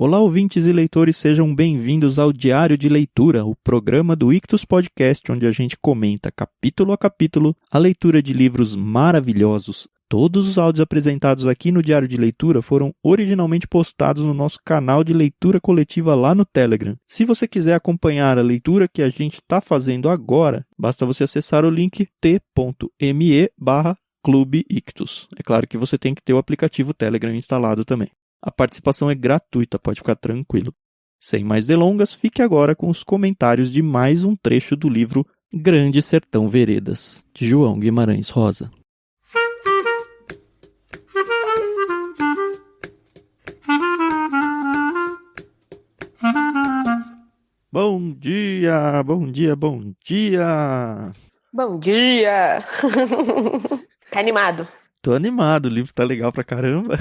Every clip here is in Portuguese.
Olá, ouvintes e leitores, sejam bem-vindos ao Diário de Leitura, o programa do Ictus Podcast, onde a gente comenta capítulo a capítulo a leitura de livros maravilhosos. Todos os áudios apresentados aqui no Diário de Leitura foram originalmente postados no nosso canal de leitura coletiva lá no Telegram. Se você quiser acompanhar a leitura que a gente está fazendo agora, basta você acessar o link t.me/Clube Ictus. É claro que você tem que ter o aplicativo Telegram instalado também. A participação é gratuita, pode ficar tranquilo. Sem mais delongas, fique agora com os comentários de mais um trecho do livro Grande Sertão Veredas, de João Guimarães Rosa. Bom dia, bom dia, bom dia! Bom dia! Tá animado? Tô animado, o livro tá legal pra caramba.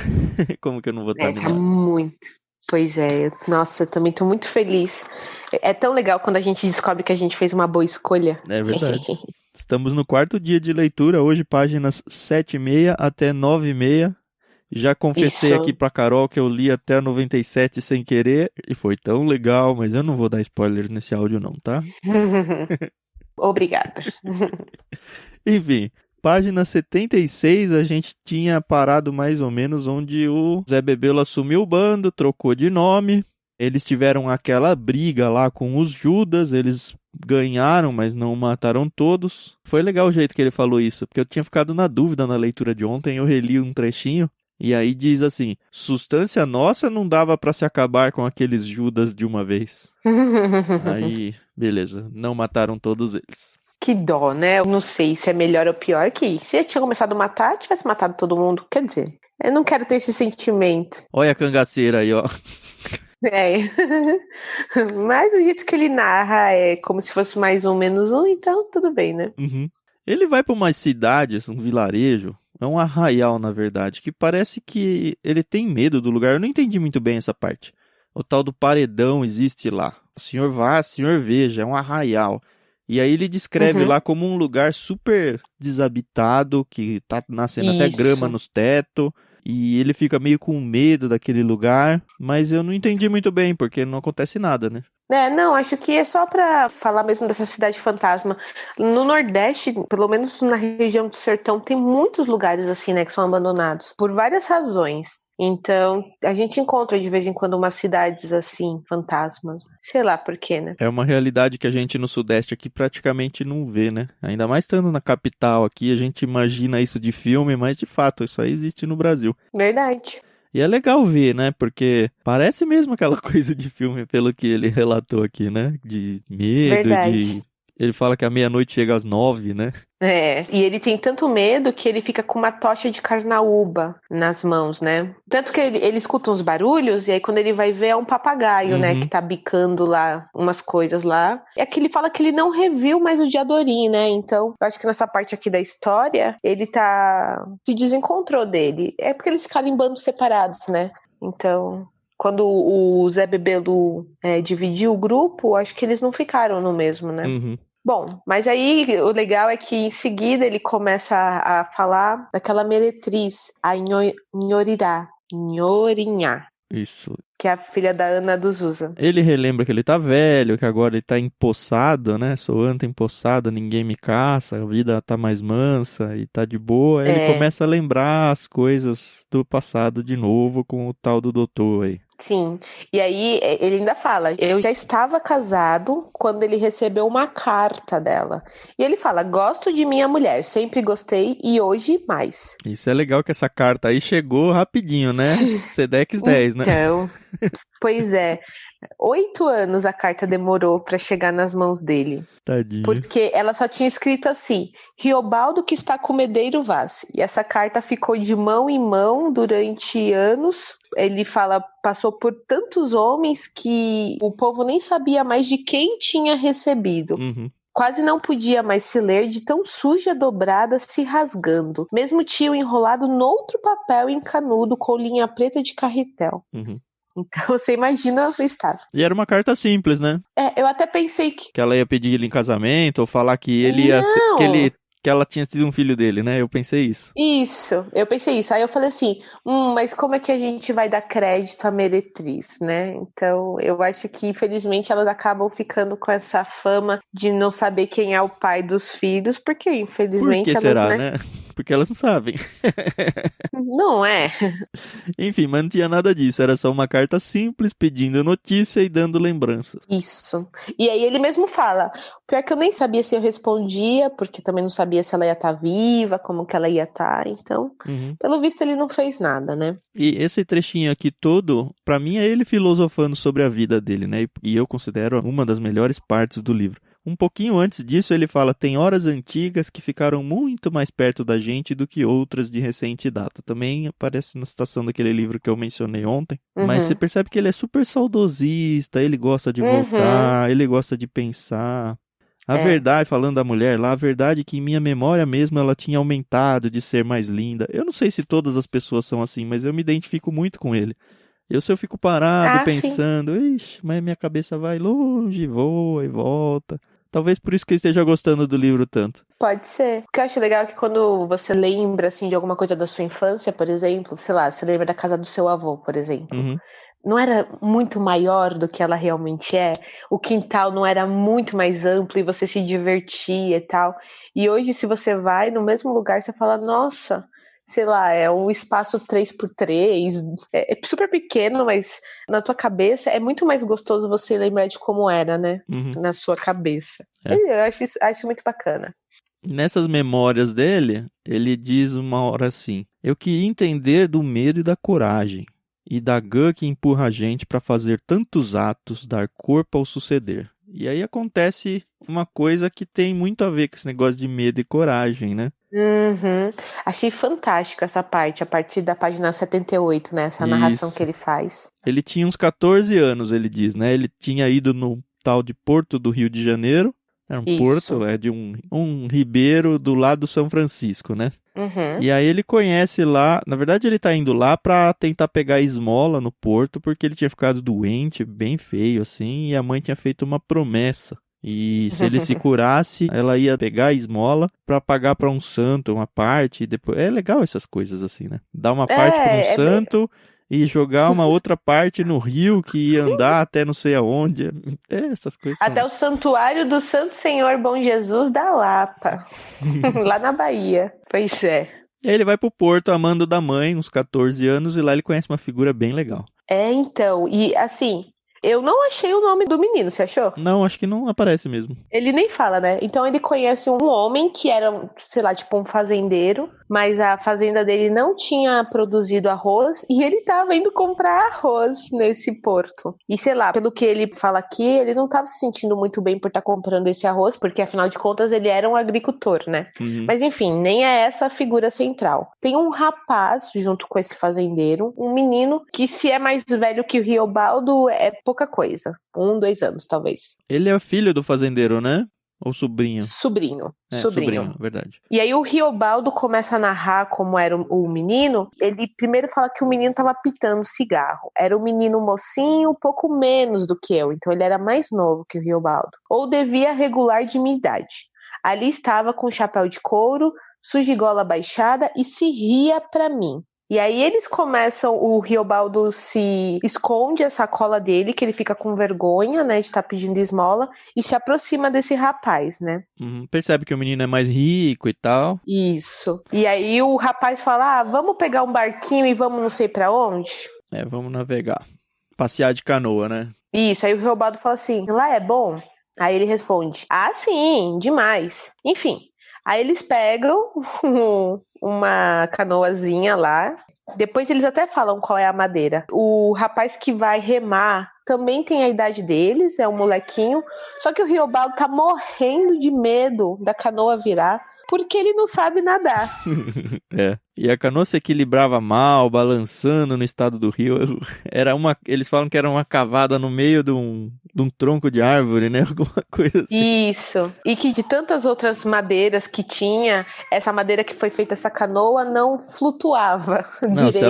Como que eu não vou estar animado? Tá muito. Pois é, nossa, eu também tô muito feliz. É tão legal quando a gente descobre que a gente fez uma boa escolha. É verdade. Estamos no quarto dia de leitura, hoje páginas 7h30 até 9h30. Já confessei aqui pra Carol que eu li até a 97 sem querer e foi tão legal, mas eu não vou dar spoilers nesse áudio não, tá? Obrigada. Enfim, página 76 a gente tinha parado mais ou menos onde o Zé Bebelo assumiu o bando, trocou de nome. Eles tiveram aquela briga lá com os Judas, eles ganharam, mas não mataram todos. Foi legal o jeito que ele falou isso, porque eu tinha ficado na dúvida na leitura de ontem, eu reli um trechinho. E aí diz assim, substância nossa não dava pra se acabar com aqueles Judas de uma vez. Aí, beleza, não mataram todos eles. Que dó, né? Eu não sei se é melhor ou pior que se eu tinha começado a matar, tivesse matado todo mundo. Quer dizer, eu não quero ter esse sentimento. Olha a cangaceira aí, ó. É. Mas o jeito que ele narra é como se fosse mais um, menos um, então tudo bem, né? Uhum. Ele vai pra uma cidade, um vilarejo, é um arraial, na verdade, que parece que ele tem medo do lugar. Eu não entendi muito bem essa parte. O tal do paredão existe lá. O senhor vá, o senhor veja, é um arraial. E aí ele descreve lá como um lugar super desabitado, que tá nascendo até grama nos tetos. E ele fica meio com medo daquele lugar, mas eu não entendi muito bem, porque não acontece nada, né? Não, acho que é só pra falar mesmo dessa cidade fantasma. No Nordeste, pelo menos na região do Sertão, tem muitos lugares assim, né, que são abandonados, por várias razões. Então, a gente encontra de vez em quando umas cidades assim, fantasmas. Sei lá por quê, né? É uma realidade que a gente no Sudeste aqui praticamente não vê, né? Ainda mais estando na capital aqui, a gente imagina isso de filme, mas de fato, isso aí existe no Brasil. Verdade. E é legal ver, né? Porque parece mesmo aquela coisa de filme, pelo que ele relatou aqui, né? De medo, Verdade. Ele fala que a meia-noite chega às 9, né? E ele tem tanto medo que ele fica com uma tocha de carnaúba nas mãos, né? Tanto que ele escuta uns barulhos e aí quando ele vai ver é um papagaio, né? Que tá bicando lá umas coisas lá. E aqui ele fala que ele não reviu mais o Diadorim, né? Então, eu acho que nessa parte aqui da história, ele se desencontrou dele. É porque eles ficaram em bandos separados, né? Então, quando o Zé Bebelo dividiu o grupo, acho que eles não ficaram no mesmo, né? Bom, mas aí o legal é que em seguida ele começa a falar daquela meretriz, a Nhorinhá. Isso. Que é a filha da Ana do Zusa. Ele relembra que ele tá velho, que agora ele tá empossado, né? Sou anta empossado, ninguém me caça, a vida tá mais mansa e tá de boa. Aí ele começa a lembrar as coisas do passado de novo com o tal do doutor aí. Sim, e aí ele ainda fala, eu já estava casado quando ele recebeu uma carta dela. E ele fala, gosto de minha mulher, sempre gostei e hoje mais. Isso é legal que essa carta aí chegou rapidinho, né? Sedex 10, né? Então, pois é. 8 anos a carta demorou para chegar nas mãos dele. Tadinho. Porque ela só tinha escrito assim, Riobaldo que está com Medeiro Vaz. E essa carta ficou de mão em mão durante anos. Ele fala, passou por tantos homens que o povo nem sabia mais de quem tinha recebido. Quase não podia mais se ler de tão suja dobrada se rasgando. Mesmo tinha enrolado noutro papel encanudo com linha preta de carretel. Então você imagina o estado. E era uma carta simples, né? Eu até pensei que ela ia pedir ele em casamento ou falar que ele ia que ele que ela tinha sido um filho dele, né? Eu pensei isso. Isso, eu pensei isso. Aí eu falei assim, mas como é que a gente vai dar crédito à meretriz, né? Então, eu acho que, infelizmente, elas acabam ficando com essa fama de não saber quem é o pai dos filhos, porque, Por infelizmente, que elas, será, né? né? Porque elas não sabem. Não é. Enfim, mas não tinha nada disso. Era só uma carta simples, pedindo notícia e dando lembranças. Isso. E aí ele mesmo fala, pior que eu nem sabia se eu respondia, porque também não sabia se ela ia estar viva, como que ela ia estar, então, pelo visto ele não fez nada, né? E esse trechinho aqui todo, pra mim é ele filosofando sobre a vida dele, né? E eu considero uma das melhores partes do livro. Um pouquinho antes disso ele fala, tem horas antigas que ficaram muito mais perto da gente do que outras de recente data. Também aparece na citação daquele livro que eu mencionei ontem. Mas você percebe que ele é super saudosista, ele gosta de voltar, ele gosta de pensar. A verdade, falando da mulher lá, a verdade é que em minha memória mesmo ela tinha aumentado de ser mais linda. Eu não sei se todas as pessoas são assim, mas eu me identifico muito com ele. Se eu fico parado pensando, ixi, mas minha cabeça vai longe, voa e volta. Talvez por isso que eu esteja gostando do livro tanto. Pode ser. O que eu acho legal é que quando você lembra, assim, de alguma coisa da sua infância, por exemplo, sei lá, você lembra da casa do seu avô, por exemplo. Não era muito maior do que ela realmente é? O quintal não era muito mais amplo e você se divertia e tal? E hoje, se você vai no mesmo lugar, você fala, nossa, sei lá, é um espaço 3x3, é super pequeno, mas na tua cabeça é muito mais gostoso você lembrar de como era, né? Na sua cabeça. Eu acho muito bacana. Nessas memórias dele, ele diz uma hora assim, eu queria entender do medo e da coragem, e da gana que empurra a gente para fazer tantos atos, dar corpo ao suceder. E aí acontece uma coisa que tem muito a ver com esse negócio de medo e coragem, né? Achei fantástico essa parte, a partir da página 78, né? Essa narração que ele faz. Ele tinha uns 14 anos, ele diz, né? Ele tinha ido no tal de Porto do Rio de Janeiro. Era um porto, é de um ribeiro do lado do São Francisco, né? E aí ele conhece lá, na verdade ele tá indo lá pra tentar pegar esmola no porto, porque ele tinha ficado doente, bem feio assim, e a mãe tinha feito uma promessa. E se ele se curasse, ela ia pegar a esmola pra pagar pra um santo, uma parte, e depois... É legal essas coisas assim, né? Dar uma parte pra um santo e jogar uma outra parte no rio que ia andar até não sei aonde. Essas coisas até o santuário do Santo Senhor Bom Jesus da Lapa, lá na Bahia. Pois é. E aí ele vai pro Porto, amando da mãe, uns 14 anos, e lá ele conhece uma figura bem legal. Então, e assim... Eu não achei o nome do menino, você achou? Não, acho que não aparece mesmo. Ele nem fala, né? Então ele conhece um homem que era, sei lá, tipo um fazendeiro, mas a fazenda dele não tinha produzido arroz e ele tava indo comprar arroz nesse porto. E sei lá, pelo que ele fala aqui, ele não tava se sentindo muito bem por estar comprando esse arroz, porque afinal de contas ele era um agricultor, né? Mas enfim, nem é essa a figura central. Tem um rapaz junto com esse fazendeiro, um menino que se é mais velho que o Riobaldo é pouca coisa. 1, 2 anos, talvez. Ele é filho do fazendeiro, né? Ou sobrinho? Sobrinho. Verdade. E aí o Riobaldo começa a narrar como era o menino. Ele primeiro fala que o menino tava pitando cigarro. Era um menino mocinho, um pouco menos do que eu. Então ele era mais novo que o Riobaldo. Ou devia regular de minha idade. Ali estava com chapéu de couro, sujigola baixada e se ria pra mim. E aí eles começam, o Riobaldo se esconde a sacola dele, que ele fica com vergonha, né, de estar pedindo esmola, e se aproxima desse rapaz, né? Percebe que o menino é mais rico e tal. Isso. E aí o rapaz fala, vamos pegar um barquinho e vamos não sei pra onde? Vamos navegar. Passear de canoa, né? Isso, aí o Riobaldo fala assim, lá é bom? Aí ele responde, sim, demais. Enfim, aí eles pegam uma canoazinha lá. Depois eles até falam qual é a madeira. O rapaz que vai remar também tem a idade deles, é um molequinho. Só que o Riobaldo tá morrendo de medo da canoa virar, porque ele não sabe nadar. E a canoa se equilibrava mal, balançando no estado do rio. Eles falam que era uma cavada no meio de um tronco de árvore, né? Alguma coisa assim. Isso. E que de tantas outras madeiras que tinha, essa madeira que foi feita essa canoa não flutuava direito. Se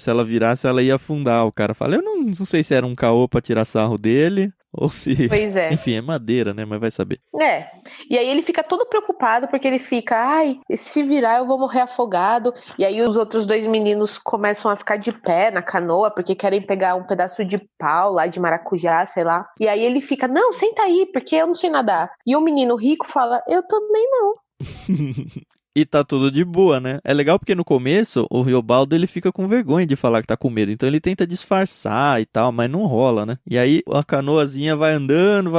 ela virasse, ela ia afundar. O cara fala, eu não sei se era um caô pra tirar sarro dele, Ou se... Pois é. Enfim, é madeira, né? Mas vai saber. É. E aí ele fica todo preocupado, porque ele fica, ai, se virar eu vou morrer afogado. E aí os outros 2 meninos começam a ficar de pé na canoa, porque querem pegar um pedaço de pau lá, de maracujá, sei lá. E aí ele fica, não, senta aí, porque eu não sei nadar. E o menino rico fala, eu também não. E tá tudo de boa, né? É legal porque no começo o Riobaldo ele fica com vergonha de falar que tá com medo. Então ele tenta disfarçar e tal, mas não rola, né? E aí a canoazinha vai andando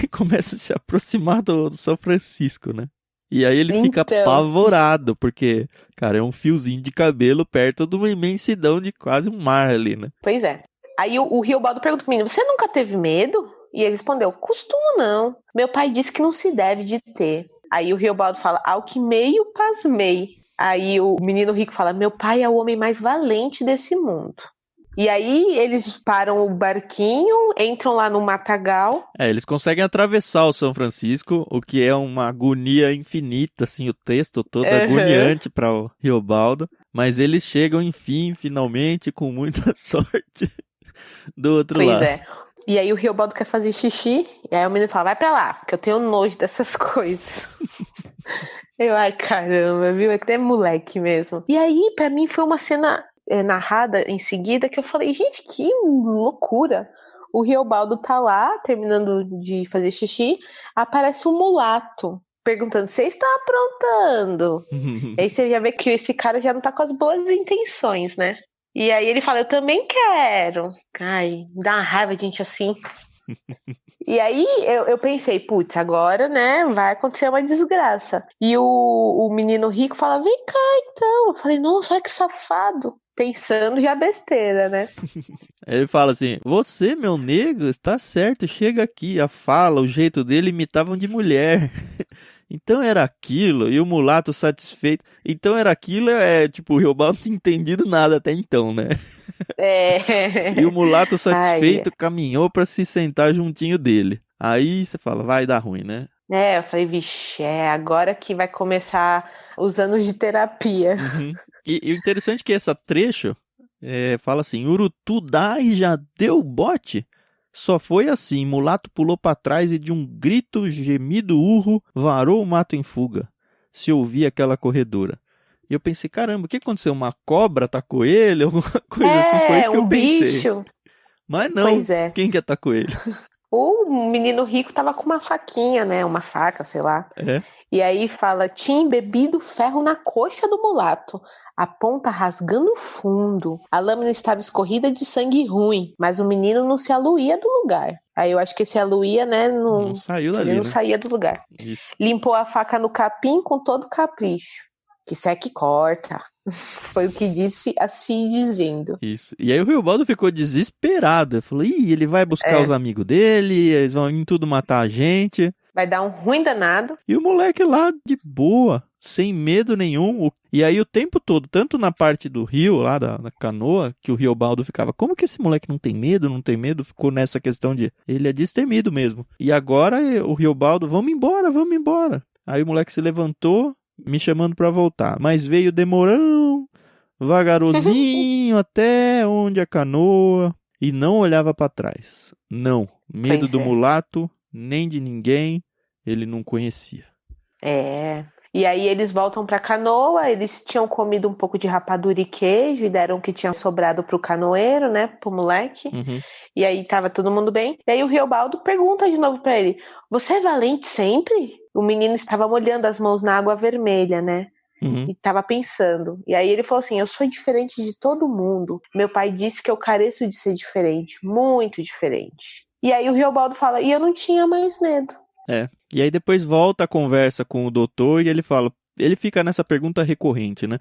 e começa a se aproximar do São Francisco, né? E aí ele fica apavorado, porque, cara, é um fiozinho de cabelo perto de uma imensidão de quase um mar ali, né? Pois é. Aí o Riobaldo pergunta pro menino, você nunca teve medo? E ele respondeu, costumo não. Meu pai disse que não se deve de ter. Aí o Riobaldo fala, ao que meio pasmei. Aí o menino rico fala, meu pai é o homem mais valente desse mundo. E aí eles param o barquinho, entram lá no matagal. Eles conseguem atravessar o São Francisco, o que é uma agonia infinita, assim, o texto todo agoniante para o Riobaldo. Mas eles chegam, enfim, finalmente, com muita sorte, do outro lado. Pois é. E aí o Riobaldo quer fazer xixi, e aí o menino fala, vai pra lá, porque eu tenho nojo dessas coisas. Eu, ai caramba, viu? É que é moleque mesmo. E aí, pra mim, foi uma cena narrada em seguida que eu falei, gente, que loucura. O Riobaldo tá lá, terminando de fazer xixi, aparece um mulato, perguntando, você está aprontando? Aí você já vê que esse cara já não tá com as boas intenções, né? E aí ele fala, eu também quero. Ai, dá uma raiva de gente assim. E aí eu pensei, putz, agora, né, vai acontecer uma desgraça. E o menino rico fala, vem cá então. Eu falei, nossa, olha que safado. Pensando já besteira, né? Ele fala assim, você, meu negro, está certo, chega aqui. A fala, o jeito dele imitavam de mulher. Então era aquilo, e o mulato satisfeito. Então era aquilo, tipo, o Riobaldo não tinha entendido nada até então, né? E o mulato satisfeito caminhou pra se sentar juntinho dele. Aí você fala, vai dar ruim, né? Eu falei, vixe, agora que vai começar os anos de terapia. Uhum. E o interessante é que esse trecho fala assim, Urutu dá e já deu bote? Só foi assim, mulato pulou para trás e de um grito, gemido urro, varou o mato em fuga. Se ouvia aquela corredora. E eu pensei, caramba, o que aconteceu? Uma cobra atacou ele? Alguma coisa assim? Foi isso que eu pensei. Bicho. Mas não, quem que atacou ele? O menino rico tava com uma faquinha, né? Uma faca, sei lá. E aí fala, tinha embebido ferro na coxa do mulato, a ponta rasgando fundo. A lâmina estava escorrida de sangue ruim, mas o menino não se aluía do lugar. Aí eu acho que esse aluía, né, não saiu dali, ele não saía do lugar. Isso. Limpou a faca no capim com todo capricho. Que seca e corta. Foi o que disse assim dizendo. Isso. E aí o Riobaldo ficou desesperado. Ele falou, ele vai buscar os amigos dele, eles vão em tudo matar a gente. Vai dar um ruim danado. E o moleque lá, de boa, sem medo nenhum. E aí o tempo todo, tanto na parte do rio, lá da canoa, que o Riobaldo ficava, como que esse moleque não tem medo, não tem medo? Ficou nessa questão de, ele é destemido mesmo. E agora o Riobaldo, vamos embora. Aí o moleque se levantou, me chamando pra voltar. Mas veio demorão, vagarosinho, até onde a canoa, e não olhava pra trás. Não, medo do mulato, nem de ninguém, ele não conhecia. E aí eles voltam pra canoa, eles tinham comido um pouco de rapadura e queijo e deram o que tinha sobrado pro canoeiro, né, pro moleque. Uhum. E aí tava todo mundo bem. E aí o Riobaldo pergunta de novo pra ele, você é valente sempre? O menino estava molhando as mãos na água vermelha, né? Uhum. E tava pensando. E aí ele falou assim, eu sou diferente de todo mundo. Meu pai disse que eu careço de ser diferente, muito diferente. E aí o Riobaldo fala, e eu não tinha mais medo. E aí depois volta a conversa com o doutor e ele fala, ele fica nessa pergunta recorrente, né?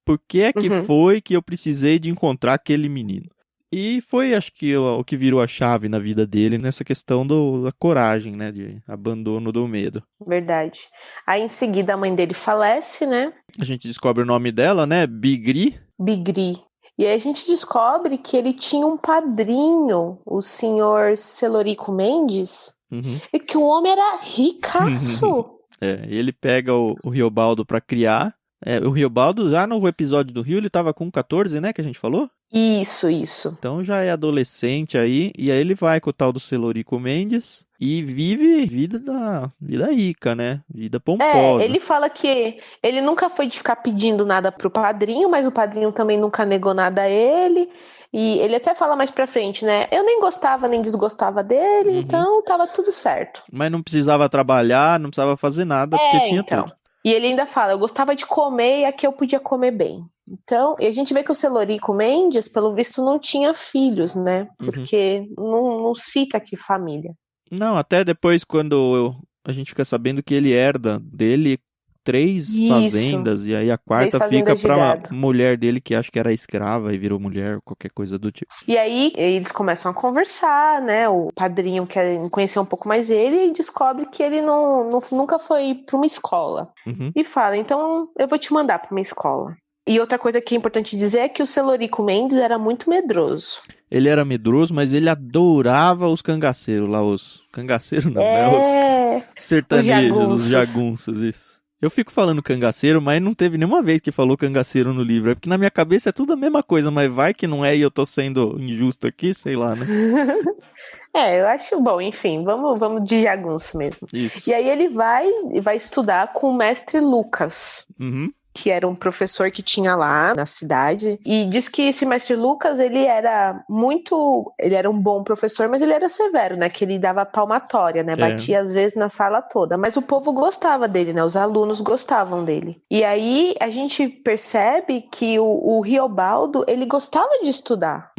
Por que é que foi que eu precisei de encontrar aquele menino? E foi, acho que, o que virou a chave na vida dele nessa questão da coragem, né? De abandono do medo. Verdade. Aí em seguida a mãe dele falece, né? A gente descobre o nome dela, né? Bigri. E aí a gente descobre que ele tinha um padrinho, o senhor Celorico Mendes, e que o homem era ricaço. Ele pega o Riobaldo pra criar. O Riobaldo, já no episódio do Rio, ele tava com 14, né, que a gente falou? Isso. Então já é adolescente aí, e aí ele vai com o tal do Celorico Mendes e vive vida rica, né? Vida pomposa. Ele fala que ele nunca foi de ficar pedindo nada pro padrinho, mas o padrinho também nunca negou nada a ele. E ele até fala mais pra frente, né? Eu nem gostava nem desgostava dele, então tava tudo certo. Mas não precisava trabalhar, não precisava fazer nada, porque tinha tudo. E ele ainda fala, eu gostava de comer e aqui eu podia comer bem. Então, e a gente vê que o Celorico Mendes, pelo visto, não tinha filhos, né? Porque não cita aqui família. Não, até depois quando a gente fica sabendo que ele herda dele 3 fazendas, e aí a quarta fica pra mulher dele, que acho que era escrava e virou mulher, qualquer coisa do tipo. E aí eles começam a conversar, né? O padrinho quer conhecer um pouco mais ele e descobre que ele nunca foi pra uma escola. E fala, então eu vou te mandar pra uma escola. E outra coisa que é importante dizer é que o Celorico Mendes era muito medroso. Ele era medroso, mas ele adorava os cangaceiros lá, os cangaceiros não, né? Os sertanejos, os jagunços, isso. Eu fico falando cangaceiro, mas não teve nenhuma vez que falou cangaceiro no livro. É porque na minha cabeça é tudo a mesma coisa, mas vai que não é e eu tô sendo injusto aqui, sei lá, né? Eu acho bom, enfim, vamos de jagunço mesmo. Isso. E aí ele vai estudar com o mestre Lucas. Que era um professor que tinha lá na cidade, e diz que esse mestre Lucas, ele era um bom professor, mas ele era severo, né, que ele dava palmatória, né, batia às vezes na sala toda, mas o povo gostava dele, né, os alunos gostavam dele. E aí a gente percebe que o Riobaldo, ele gostava de estudar.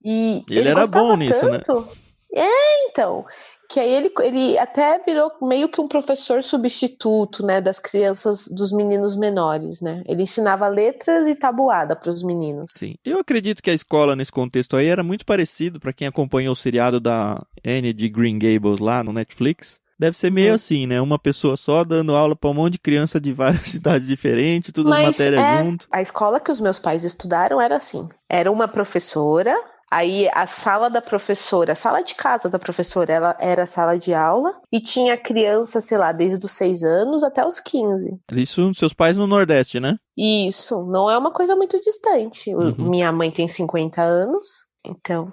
E ele era bom nisso, tanto, né? Então... que aí ele até virou meio que um professor substituto, né, das crianças, dos meninos menores, né? Ele ensinava letras e tabuada para os meninos. Sim. Eu acredito que a escola nesse contexto aí era muito parecido, para quem acompanhou o seriado da Anne de Green Gables lá no Netflix. Deve ser meio assim, né? Uma pessoa só dando aula para um monte de criança de várias cidades diferentes, todas as matérias junto. A escola que os meus pais estudaram era assim. Era uma professora. Aí a sala da professora, a sala de casa da professora, ela era a sala de aula e tinha criança, sei lá, desde os 6 anos até os 15. Isso, seus pais no Nordeste, né? Isso, não é uma coisa muito distante. Minha mãe tem 50 anos, então...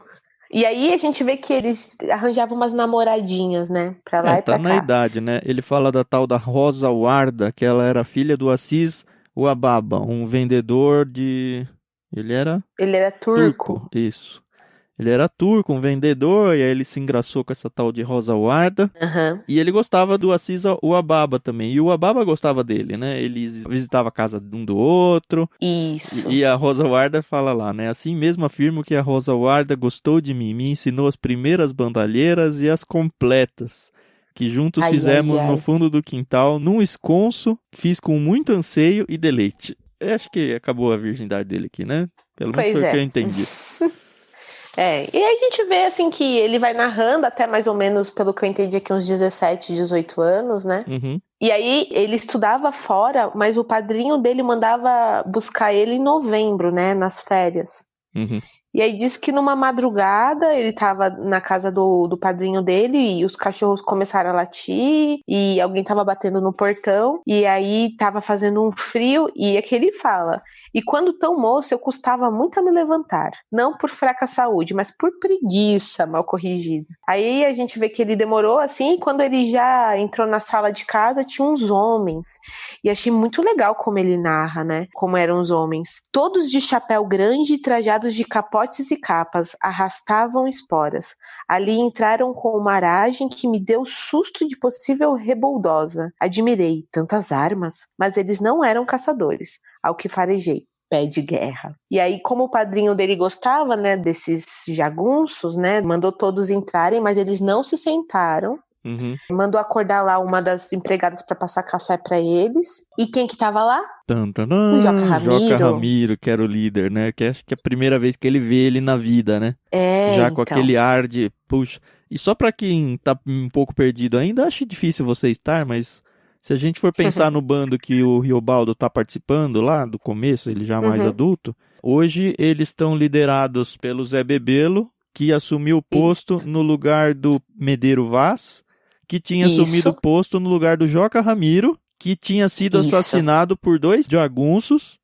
E aí a gente vê que eles arranjavam umas namoradinhas, né? Pra lá e pra cá. Tá na idade, né? Ele fala da tal da Rosa Warda, que ela era filha do Assis Uababa, um vendedor de... Ele era turco. Isso. Ele era turco, um vendedor, e aí ele se engraçou com essa tal de Rosa Warda. E ele gostava do Assis Uababa também. E o Uababa gostava dele, né? Eles visitavam a casa um do outro. Isso. E a Rosa Warda fala lá, né? Assim mesmo afirmo que a Rosa Warda gostou de mim, me ensinou as primeiras bandalheiras e as completas, que juntos fizemos no fundo do quintal, num esconso, fiz com muito anseio e deleite. Eu acho que acabou a virgindade dele aqui, né? Pelo menos foi o que eu entendi. E aí a gente vê assim que ele vai narrando até mais ou menos, pelo que eu entendi aqui, uns 17, 18 anos, né? E aí ele estudava fora, mas o padrinho dele mandava buscar ele em novembro, né? Nas férias. E aí diz que numa madrugada ele tava na casa do padrinho dele e os cachorros começaram a latir e alguém tava batendo no portão e aí tava fazendo um frio e é que ele fala: e quando tão moço eu custava muito a me levantar, não por fraca saúde, mas por preguiça mal corrigida. Aí a gente vê que ele demorou assim e quando ele já entrou na sala de casa tinha uns homens e achei muito legal como ele narra, né? Como eram os homens, todos de chapéu grande e trajados de capotes e capas, arrastavam esporas. Ali entraram com uma aragem que me deu susto de possível reboldosa. Admirei tantas armas, mas eles não eram caçadores, ao que farejei. Pé de guerra. E aí, como o padrinho dele gostava, né, desses jagunços, né, mandou todos entrarem, mas eles não se sentaram. Mandou acordar lá uma das empregadas para passar café para eles. E quem que tava lá? O Joca Ramiro, que era o líder, né? Que acho que é a primeira vez que ele vê ele na vida, né? Já com aquele ar de, puxa. E só pra quem tá um pouco perdido ainda, acho difícil você estar, mas se a gente for pensar no bando que o Riobaldo tá participando lá, do começo, ele já mais adulto, hoje eles estão liderados pelo Zé Bebelo, que assumiu o posto no lugar do Medeiro Vaz, que tinha assumido o posto no lugar do Joca Ramiro, que tinha sido assassinado por 2 jagunços,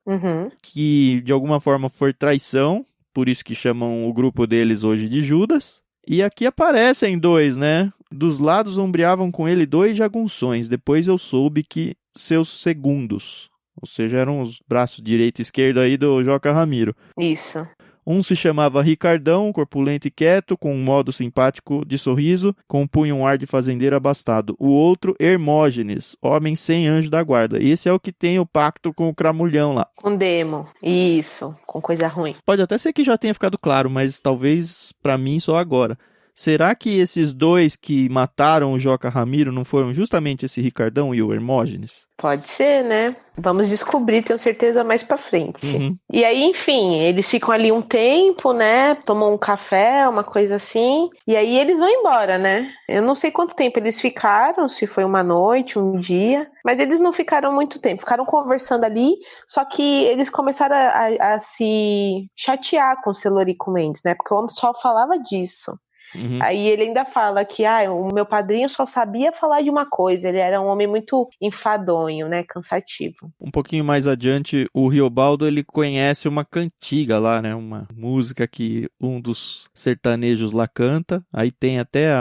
que de alguma forma foi traição, por isso que chamam o grupo deles hoje de Judas. E aqui aparecem dois, né? Dos lados ombreavam com ele 2 jagunções. Depois eu soube que seus segundos, ou seja, eram os braços direito e esquerdo aí do Joca Ramiro. Isso. Um se chamava Ricardão, corpulento e quieto, com um modo simpático de sorriso, compunha um ar de fazendeiro abastado. O outro, Hermógenes, homem sem anjo da guarda. Esse é o que tem o pacto com o Cramulhão lá. Com Demo, isso, com coisa ruim. Pode até ser que já tenha ficado claro, mas talvez pra mim só agora. Será que esses 2 que mataram o Joca Ramiro não foram justamente esse Ricardão e o Hermógenes? Pode ser, né? Vamos descobrir, tenho certeza, mais pra frente. Uhum. E aí, enfim, eles ficam ali um tempo, né? Tomam um café, uma coisa assim. E aí eles vão embora, né? Eu não sei quanto tempo eles ficaram, se foi uma noite, um dia. Mas eles não ficaram muito tempo. Ficaram conversando ali, só que eles começaram a se chatear com o Celorico Mendes, né? Porque o homem só falava disso. Uhum. Aí ele ainda fala que o meu padrinho só sabia falar de uma coisa, ele era um homem muito enfadonho, né, cansativo. Um pouquinho mais adiante, o Riobaldo ele conhece uma cantiga lá, né, uma música que um dos sertanejos lá canta, aí tem até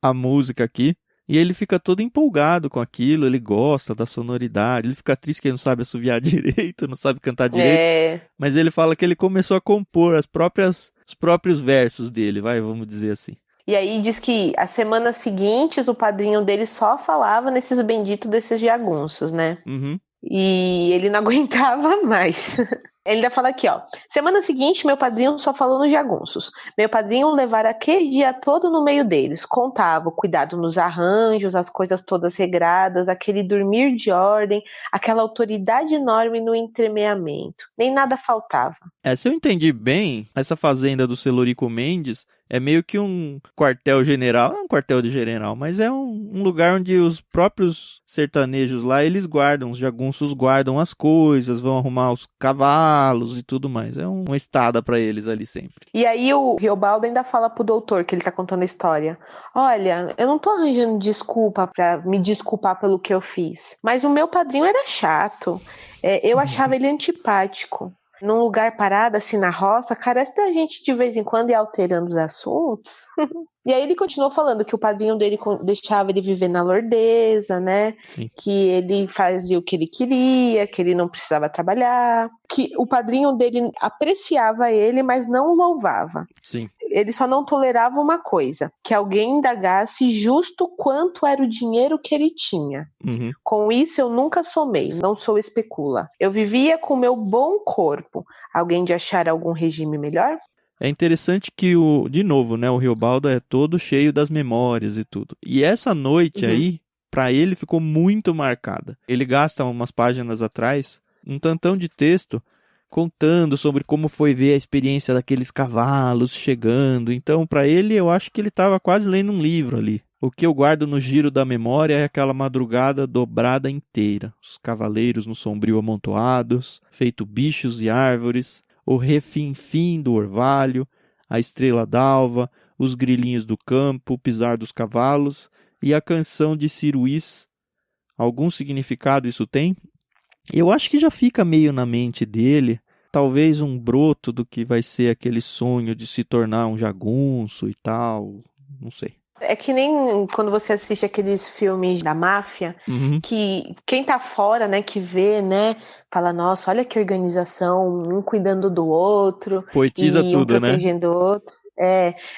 a música aqui. E ele fica todo empolgado com aquilo, ele gosta da sonoridade, ele fica triste que ele não sabe assoviar direito, não sabe cantar direito. Mas ele fala que ele começou a compor os próprios versos dele, vamos dizer assim. E aí diz que as semanas seguintes o padrinho dele só falava nesses benditos desses jagunços, né? Uhum. E ele não aguentava mais. Ele ainda fala aqui, ó. Semana seguinte, meu padrinho só falou nos jagunços. Meu padrinho levara aquele dia todo no meio deles. Contava o cuidado nos arranjos, as coisas todas regradas, aquele dormir de ordem, aquela autoridade enorme no entremeamento. Nem nada faltava. Se eu entendi bem, essa fazenda do Celorico Mendes é meio que um quartel-general, não é um quartel de general, mas é um lugar onde os próprios sertanejos lá, eles guardam, os jagunços guardam as coisas, vão arrumar os cavalos e tudo mais. É uma estada pra eles ali sempre. E aí o Riobaldo ainda fala pro doutor, que ele tá contando a história. Olha, eu não tô arranjando desculpa pra me desculpar pelo que eu fiz, mas o meu padrinho era chato. Eu achava ele antipático. Num lugar parado, assim, na roça, carece da gente de vez em quando ir alterando os assuntos. E aí ele continuou falando que o padrinho dele deixava ele viver na lordeza, né? Sim. Que ele fazia o que ele queria, que ele não precisava trabalhar. Que o padrinho dele apreciava ele, mas não o louvava. Sim. Ele só não tolerava uma coisa, que alguém indagasse justo quanto era o dinheiro que ele tinha. Uhum. Com isso eu nunca somei, não sou especula. Eu vivia com meu bom corpo. Alguém de achar algum regime melhor? É interessante que, de novo, né, o Riobaldo é todo cheio das memórias e tudo. E essa noite aí, pra ele, ficou muito marcada. Ele gasta umas páginas atrás, um tantão de texto, contando sobre como foi ver a experiência daqueles cavalos chegando. Então, pra ele, eu acho que ele estava quase lendo um livro ali. O que eu guardo no giro da memória é aquela madrugada dobrada inteira. Os cavaleiros no sombrio amontoados, feito bichos e árvores, o refinfim do orvalho, a estrela d'alva, os grilinhos do campo, o pisar dos cavalos e a canção de Ciruís. Algum significado isso tem? Eu acho que já fica meio na mente dele, talvez um broto do que vai ser aquele sonho de se tornar um jagunço e tal, não sei. É que nem quando você assiste aqueles filmes da máfia, que quem tá fora, né, que vê, né, fala, nossa, olha que organização, um cuidando do outro. Poetiza e tudo, um protegendo o outro.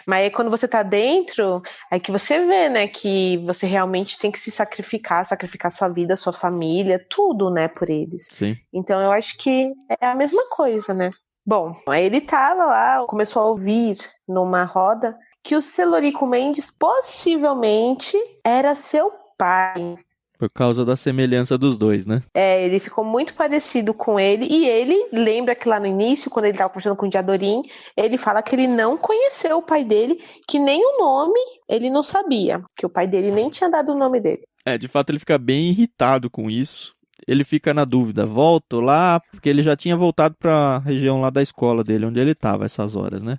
Mas aí quando você tá dentro, é que você vê, né, que você realmente tem que se sacrificar sua vida, sua família, tudo, né, por eles. Sim. Então eu acho que é a mesma coisa, né. Bom, aí ele tava lá, começou a ouvir numa roda que o Celorico Mendes possivelmente era seu pai. Por causa da semelhança dos dois, né? Ele ficou muito parecido com ele, e ele lembra que lá no início, quando ele estava conversando com o Diadorim, ele fala que ele não conheceu o pai dele, que nem o nome ele não sabia, que o pai dele nem tinha dado o nome dele. De fato ele fica bem irritado com isso. Ele fica na dúvida, volto lá, porque ele já tinha voltado para a região lá da escola dele, onde ele estava essas horas, né?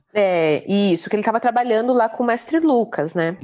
Isso, que ele estava trabalhando lá com o mestre Lucas, né?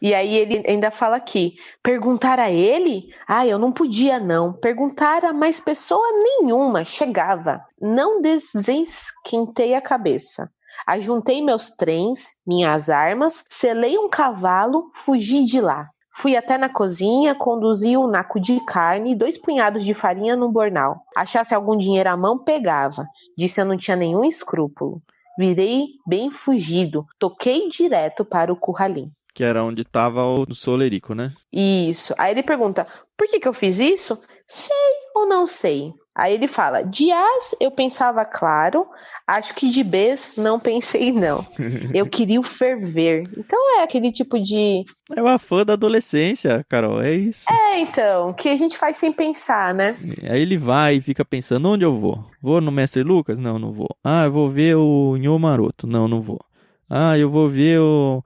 E aí ele ainda fala aqui, perguntar a ele? Eu não podia não, perguntar a mais pessoa nenhuma, chegava, não desesquentei a cabeça. Ajuntei meus trens, minhas armas, selei um cavalo, fugi de lá. Fui até na cozinha, conduzi um naco de carne e 2 punhados de farinha no bornal. Achasse algum dinheiro à mão, pegava. Disse eu não tinha nenhum escrúpulo. Virei bem fugido, toquei direto para o curralim. Que era onde estava o Solerico, né? Isso. Aí ele pergunta, por que eu fiz isso? Sei ou não sei? Aí ele fala, de As eu pensava claro, acho que de Bs não pensei não. Eu queria o ferver. Então é aquele tipo de... É uma fã da adolescência, Carol, é isso. Então, que a gente faz sem pensar, né? Aí ele vai e fica pensando, onde eu vou? Vou no Mestre Lucas? Não, não vou. Ah, eu vou ver o Nhô Maroto? Não, não vou. Ah, eu vou ver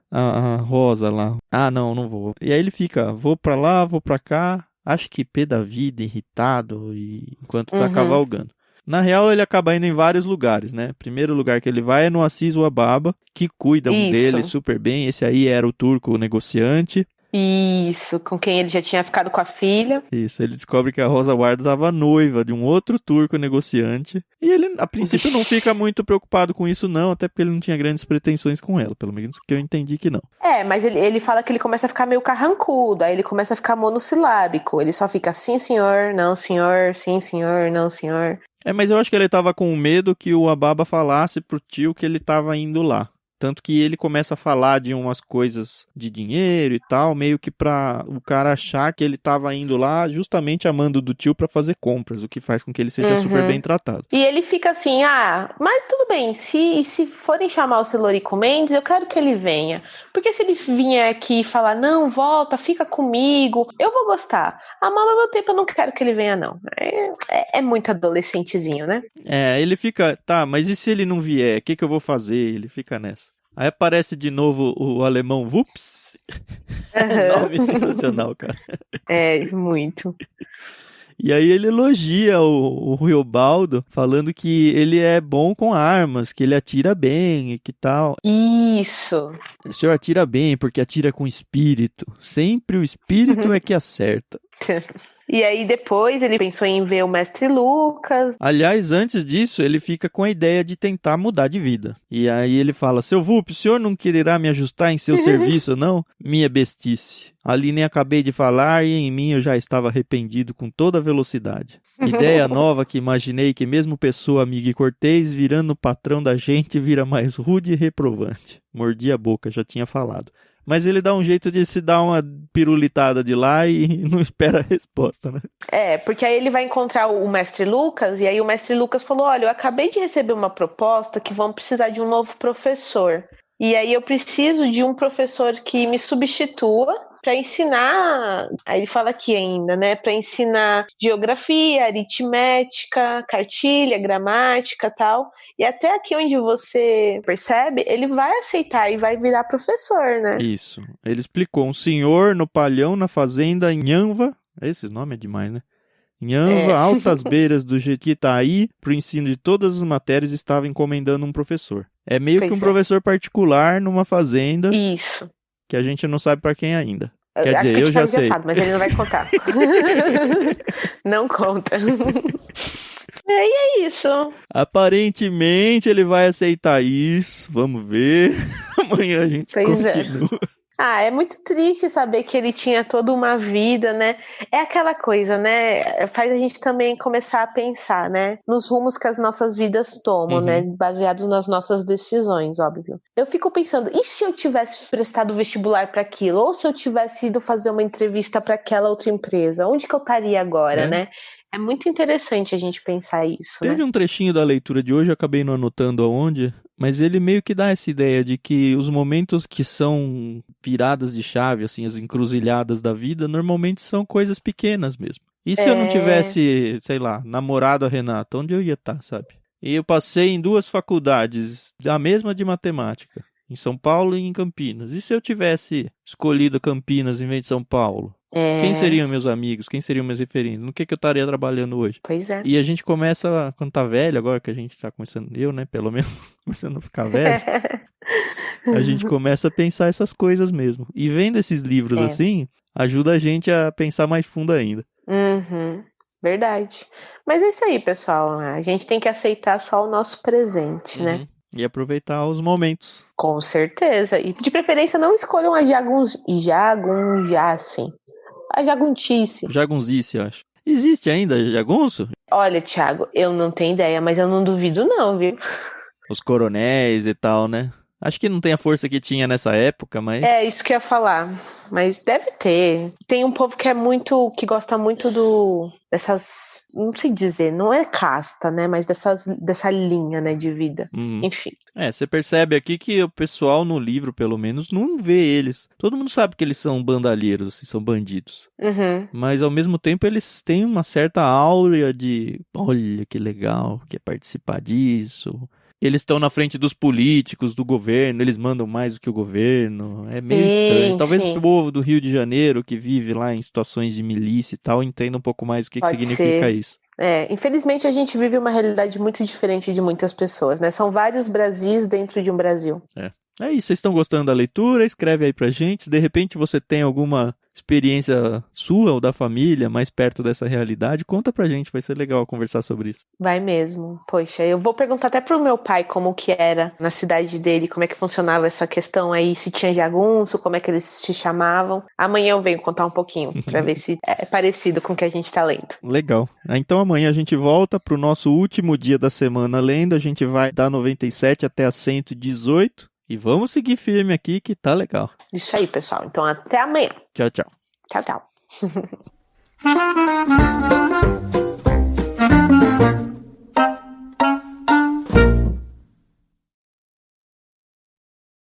a Rosa lá. Ah, não, não vou. E aí ele fica, vou pra lá, vou pra cá. Acho que pé da vida, irritado, enquanto tá cavalgando. Na real, ele acaba indo em vários lugares, né? Primeiro lugar que ele vai é no Assis Uababa, que cuidam dele super bem. Esse aí era o turco negociante. Isso, com quem ele já tinha ficado com a filha. Isso, ele descobre que a Rosa Guarda estava noiva de um outro turco negociante. E ele, a princípio, não fica muito preocupado com isso, não, até porque ele não tinha grandes pretensões com ela, pelo menos que eu entendi que não. Mas ele fala que ele começa a ficar meio carrancudo, aí ele começa a ficar monossilábico. Ele só fica sim, senhor, não, senhor, sim, senhor, não, senhor. Mas eu acho que ele tava com medo que o Ababa falasse pro tio que ele tava indo lá. Tanto que ele começa a falar de umas coisas de dinheiro e tal, meio que pra o cara achar que ele tava indo lá justamente a mando do tio pra fazer compras, o que faz com que ele seja super bem tratado. E ele fica assim, mas tudo bem, se forem chamar o Celorico Mendes, eu quero que ele venha. Porque se ele vier aqui e falar, não, volta, fica comigo, eu vou gostar. Mas ao meu tempo eu não quero que ele venha, não. É muito adolescentezinho, né? Ele fica, tá, mas e se ele não vier? O que eu vou fazer? Ele fica nessa. Aí aparece de novo o alemão Wups. Nome sensacional, cara. Muito. E aí ele elogia o Riobaldo, falando que ele é bom com armas, que ele atira bem e que tal. Isso. O senhor atira bem porque atira com espírito. Sempre o espírito é que acerta. E aí depois ele pensou em ver o Mestre Lucas. Aliás, antes disso, ele fica com a ideia de tentar mudar de vida. E aí ele fala, seu Vup, o senhor não quererá me ajustar em seu serviço, não? Minha bestice. Ali nem acabei de falar e em mim eu já estava arrependido com toda a velocidade. Ideia nova que imaginei que mesmo pessoa amiga e cortês, virando o patrão da gente, vira mais rude e reprovante. Mordi a boca, já tinha falado. Mas ele dá um jeito de se dar uma pirulitada de lá e não espera a resposta, né? Porque aí ele vai encontrar o Mestre Lucas, e aí o Mestre Lucas falou, olha, eu acabei de receber uma proposta que vão precisar de um novo professor. E aí eu preciso de um professor que me substitua para ensinar, aí ele fala aqui ainda, né, para ensinar geografia, aritmética, cartilha, gramática, tal. E até aqui onde você percebe, ele vai aceitar e vai virar professor, né? Isso. Ele explicou, um senhor no palhão na fazenda Nhanva, esse nome é demais, né? Nhanva, altas beiras do Jequitaí, pro ensino de todas as matérias, estava encomendando um professor. É meio que um professor particular numa fazenda. Isso. Que a gente não sabe pra quem ainda. Quer dizer, eu já sei. Sabe, mas ele não vai contar. Não conta. E é isso. Aparentemente ele vai aceitar isso. Vamos ver. Amanhã a gente continua. É muito triste saber que ele tinha toda uma vida, né? É aquela coisa, né? Faz a gente também começar a pensar, né? Nos rumos que as nossas vidas tomam, né? Baseados nas nossas decisões, óbvio. Eu fico pensando, e se eu tivesse prestado vestibular para aquilo? Ou se eu tivesse ido fazer uma entrevista para aquela outra empresa? Onde que eu estaria agora, né? É muito interessante a gente pensar isso, Teve um trechinho da leitura de hoje, eu acabei não anotando aonde, mas ele meio que dá essa ideia de que os momentos que são viradas de chave, assim, as encruzilhadas da vida, normalmente são coisas pequenas mesmo. E se eu não tivesse, sei lá, namorado a Renata, onde eu ia estar, sabe? E eu passei em 2 faculdades, a mesma de matemática, em São Paulo e em Campinas. E se eu tivesse escolhido Campinas em vez de São Paulo? Quem seriam meus amigos? Quem seriam meus referentes? No que eu estaria trabalhando hoje? Pois é. E a gente começa, quando tá velho, agora que a gente tá começando, eu, né, pelo menos, começando a ficar velho, a gente começa a pensar essas coisas mesmo. E vendo esses livros assim, ajuda a gente a pensar mais fundo ainda. Verdade. Mas é isso aí, pessoal. A gente tem que aceitar só o nosso presente, né? E aproveitar os momentos. Com certeza. E de preferência não escolham a jagunjace. A jaguntice. Jagunzice, eu acho. Existe ainda jagunço? Olha, Thiago, eu não tenho ideia, mas eu não duvido não, viu? Os coronéis e tal, né? Acho que não tem a força que tinha nessa época, mas... É, isso que eu ia falar. Mas deve ter. Tem um povo que gosta muito dessas, não sei dizer, não é casta, né? Mas dessa linha, né, de vida. Enfim. Você percebe aqui que o pessoal no livro, pelo menos, não vê eles. Todo mundo sabe que eles são bandalheiros, são bandidos. Mas, ao mesmo tempo, eles têm uma certa áurea de... Olha, que legal, quer participar disso... Eles estão na frente dos políticos, do governo, eles mandam mais do que o governo. É meio estranho. Talvez o povo do Rio de Janeiro, que vive lá em situações de milícia e tal, entenda um pouco mais o que significa isso. Infelizmente a gente vive uma realidade muito diferente de muitas pessoas, né? São vários Brasis dentro de um Brasil. É isso, vocês estão gostando da leitura? Escreve aí pra gente. Se de repente você tem alguma experiência sua ou da família mais perto dessa realidade, conta pra gente, vai ser legal conversar sobre isso. Vai mesmo. Poxa, eu vou perguntar até pro meu pai como que era na cidade dele, como é que funcionava essa questão aí, se tinha jagunço, como é que eles se chamavam. Amanhã eu venho contar um pouquinho pra ver se é parecido com o que a gente tá lendo. Legal. Então amanhã a gente volta pro nosso último dia da semana lendo, a gente vai da 97 até a 118. E vamos seguir firme aqui que tá legal. Isso aí, pessoal. Então até amanhã. Tchau, tchau. Tchau, tchau.